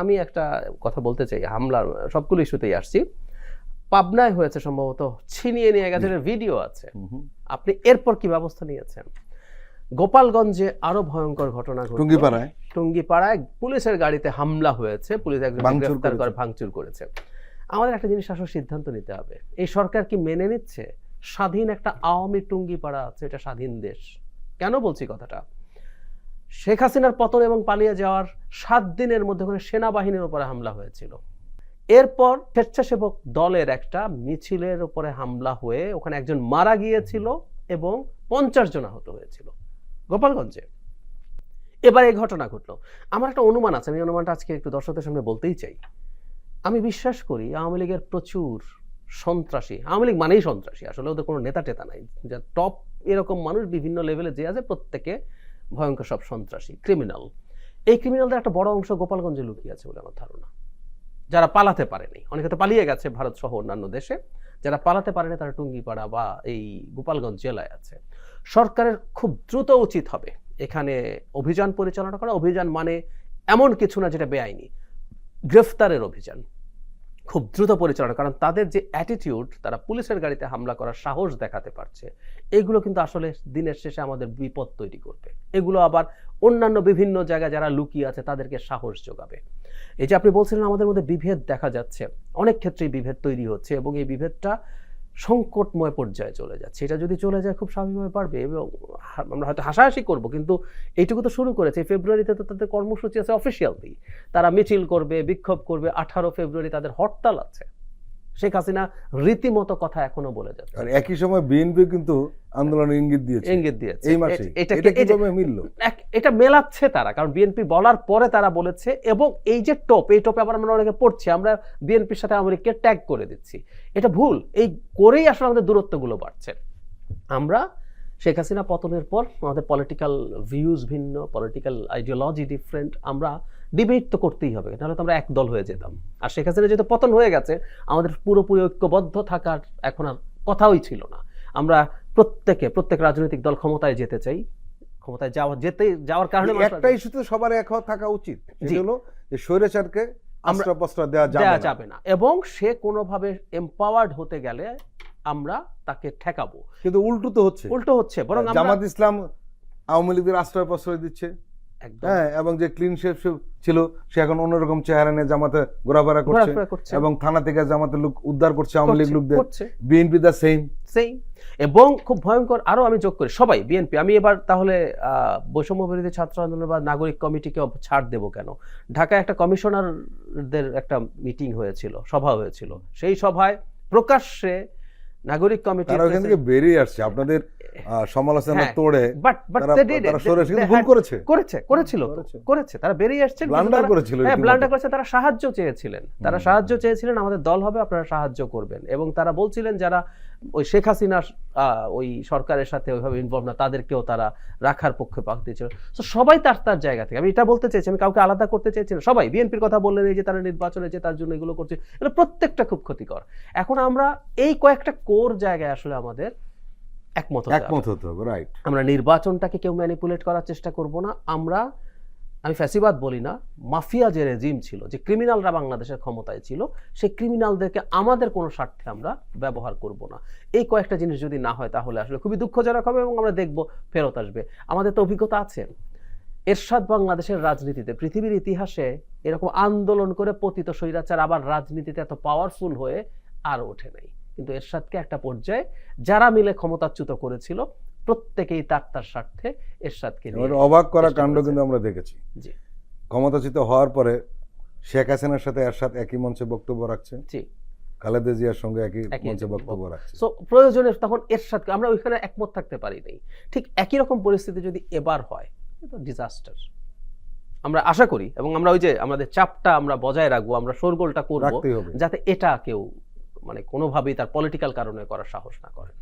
আমি একটা কথা বলতে চাই, হামলার সবগুলো ইস্যুতেই আসছি। পাবনায় হয়েছে সম্ভবত, ছিনিয়ে নিয়ে গেছে, ভিডিও আছে। আপনি এরপর কি ব্যবস্থা নিয়েছেন? গোপালগঞ্জে আরো ভয়ঙ্কর ঘটনা ঘটল। টুঙ্গিপাড়ায় পুলিশের গাড়িতে হামলা হয়েছে, পুলিশ একজনকে গ্রেফতার করে ভাঙচুর করেছে। আমাদের একটা জিনিস আসলে সিদ্ধান্ত নিতে হবে, এই সরকার কি মেনে নিচ্ছে স্বাধীন একটা আওয়ামী টুঙ্গিপাড়া আছে, এটা স্বাধীন দেশ? কেন বলছি কথাটা? শেখ হাসিনার পতন এবং পালিয়ে যাওয়ার 7 দিনের মধ্যে ওখানে সেনাবাহিনীর উপরে হামলা হয়েছিল। এরপর স্বেচ্ছাসেবক দলের একটা মিছিলের উপরে হামলা হয়ে ওখানে একজন মারা গিয়েছিল এবং 50 জন আহত হয়েছিল গোপালগঞ্জে। এবার এই ঘটনা ঘটলো। আমার একটা অনুমান আছে, আমি অনুমানটা আজকে একটু দর্শকদের সামনে বলতেই চাই। আমি বিশ্বাস করি আওয়ামী লীগের প্রচুর সন্ত্রাসী, আওয়ামী লীগ মানেই সন্ত্রাসী, আসলে ওদের কোনো নেতা টেতা নাই, যা টপ এরকম মানুষ বিভিন্ন লেভেলে যে আছে প্রত্যেকে ভয়ঙ্কর সব সন্ত্রাসী, ক্রিমিনাল। এই ক্রিমিনালদের একটা বড় অংশ গোপালগঞ্জে লুকিয়ে আছে বলে আমার ধারণা। যারা পালাতে পারেনি, অনেকে তো পালিয়ে গেছে ভারত সহ অন্যান্য দেশে, যারা পালাতে পারেনি তারা টুঙ্গিপাড়া বা এই গোপালগঞ্জ জেলায় আছে। সরকারের খুব দ্রুত উচিত হবে এখানে অভিযান পরিচালনা করা। অভিযান মানে এমন কিছু না যেটা বেআইনি, গ্রেফতারের অভিযান খুব দ্রুত পরিচালনা, কারণ তাদের যে অ্যাটিটিউড, তারা পুলিশের গাড়িতে হামলা করার সাহস দেখাতে পারছে, এগুলো কিন্তু আসলে দিনের শেষে আমাদের বিপদ তৈরি করবে। এগুলো আবার অন্যান্য বিভিন্ন জায়গায় যারা লুকিয়ে আছে তাদেরকে সাহস যোগাবে। এই যে আপনি বলছিলেন আমাদের মধ্যে বিভেদ দেখা যাচ্ছে, অনেক ক্ষেত্রেই বিভেদ তৈরি হচ্ছে এবং এই বিভেদটা সংকটময় পর্যায়ে চলে যাচ্ছে। এটা যদি চলে যায় খুব স্বাভাবিকভাবে পারবে এবং আমরা হয়তো হাসাহাসি করবো, কিন্তু এইটুকু তো শুরু করেছে। ফেব্রুয়ারিতে তো তাদের কর্মসূচি আছে অফিসিয়ালি, তারা মিছিল করবে, বিক্ষোভ করবে। 18 ফেব্রুয়ারি তাদের হরতাল আছে। শেখ হাসিনা রীতিমতো কথা এখনো বলে যাচ্ছে। আর একই সময় বিএনপি কিন্তু আন্দোলনের ইঙ্গিত দিয়েছে এই মাসে। এটা কিভাবে মিলল? এটা মেলাচ্ছে তারা, কারণ বিএনপি বলার পরে তারা বলেছে। এবং এই যে এই টোপে আবার আমরা অনেকে পড়ছি, আমরা বিএনপির সাথে আওয়ামী ট্যাগ করে দিচ্ছি, এটা ভুল। এই করেই আসলে আমাদের দূরত্বগুলো বাড়ছে। আমরা শেখ হাসিনা পতনের পর আমাদের পলিটিক্যাল ভিউজ ভিন্ন, পলিটিক্যাল আইডিওলজি ডিফারেন্ট, আমরা ডিবেট তো করতেই হবে, নাহলে তো আমরা এক দল হয়ে যেতাম। আর শেখ হাসিনা যেহেতু পতন হয়ে গেছে, আমাদের পুরোপুরি ঐক্যবদ্ধ থাকার এখন আর কথাই ছিল না। আমরা প্রত্যেক রাজনৈতিক দল ক্ষমতায় যেতে চাই, ক্ষমতায় যাওয়ার কারণে একটা ইস্যুতে সবার এক থাকা উচিত, যেটা হলো যে স্বৈরাচারকে আশ্রয় দেওয়া যাবে না এবং সে কোনোভাবে এম্পাওয়ার্ড হতে গেলে আমরা তাকে ঠেকাবো। কিন্তু উল্টো হচ্ছে বরং জামাত ইসলাম আওয়ামী লীগের আশ্রয় দিচ্ছে। হ্যাঁ, এবং যে ক্লিন শেপ ছিল সে এখন অন্যরকম চেহারা নিয়ে জামাতে ঘোরাফেরা করছে এবং থানা থেকে জামাতের লোক উদ্ধার করছে আওয়ামী লীগ লোকদের। BNP the same. এবং খুব ভয়ঙ্কর আরো আমি যোগ করি, সবাই বিএনপি। আমি এবার তাহলে বৈষম্য বিরোধী ছাত্র আন্দোলন বা নাগরিক কমিটিকে ছাড় দেবো কেন? ঢাকায় একটা কমিশনারদের একটা মিটিং হয়েছিল, সভা হয়েছিল। সেই সভায় প্রকাশ্যে নাগরিক কমিটি ওখান থেকে বেরিয়ে আসছে আপনাদের সমালোচনা তোড়ে, করেছে তারা বেরিয়ে আসছেন, ব্লান্ডার করেছে। তারা সাহায্য চেয়েছিলেন, আমাদের দল হবে, আপনারা সাহায্য করবেন। এবং তারা বলছিলেন যারা ওই শেখ হাসিনার ওই সরকারের সাথে ওইভাবে ইনভলভ না, তাদেরকেও তারা রাখার পক্ষে পাকতে ছিল। তো সবাই তার জায়গা থেকে, আমি এটা বলতে চাইছি, আমি কাউকে আলাদা করতে চাইছি না। সবাই বিএনপির কথা বললেন, এই যে তারা নির্বাচনে যে তার জন্য এগুলো করছে, এগুলো প্রত্যেকটা খুব ক্ষতিকর। এখন আমরা এই কয়েকটা কোর জায়গায় আসলে আমাদের একমত হতে হবে। রাইট, আমরা নির্বাচনটাকে কেউ ম্যানিপুলেট করার চেষ্টা করব না। আমি ফ্যাসিবাদ বলি না, মাফিয়া যে রেজিম ছিল, যে ক্রিমিনালরা বাংলাদেশের ক্ষমতায় ছিল, সেই ক্রিমিনালদেরকে আমাদের কোনো স্বার্থে আমরা ব্যবহার করব না। এই কয়েকটা জিনিস যদি না হয় তাহলে আসলে খুবই দুঃখজনক হবে এবং আমরা দেখব ফেরত আসবে। আমাদের তো অভিজ্ঞতা আছে, এরশাদ বাংলাদেশের রাজনীতিতে, পৃথিবীর ইতিহাসে এরকম আন্দোলন করে পতিত স্বৈরাচার আবার রাজনীতিতে এত পাওয়ারফুল হয়ে আর ওঠে নাই। কিন্তু এরশাদকে একটা পর্যায়ে যারা মিলে ক্ষমতাচ্যুত করেছিল, প্রত্যেকেই তার স্বার্থে এরশাদকে নিয়ে অবাক করা কাণ্ড কিন্তু আমরা দেখেছি। ক্ষমতাচ্যুত হওয়ার পরে শেখ হাসিনার সাথে এরশাদ একই মঞ্চে বক্তব্য রাখছে, খালেদা জিয়ার সঙ্গে একই মঞ্চে বক্তব্য রাখছে। সো প্রয়োজনে তখন এরশাদকে আমরা ওইখানে একমত থাকতে পারি নাই। ঠিক একই রকম পরিস্থিতি যদি এবার হয়, এটা ডিজাস্টার। আমরা আশা করি এবং আমরা ওই যে আমাদের চাপটা আমরা বজায় রাখবো, আমরা শোরগোলটা করবো যাতে এটা কেউ কোনোভাবেই তার পলিটিক্যাল কারণে করার সাহস না করেন।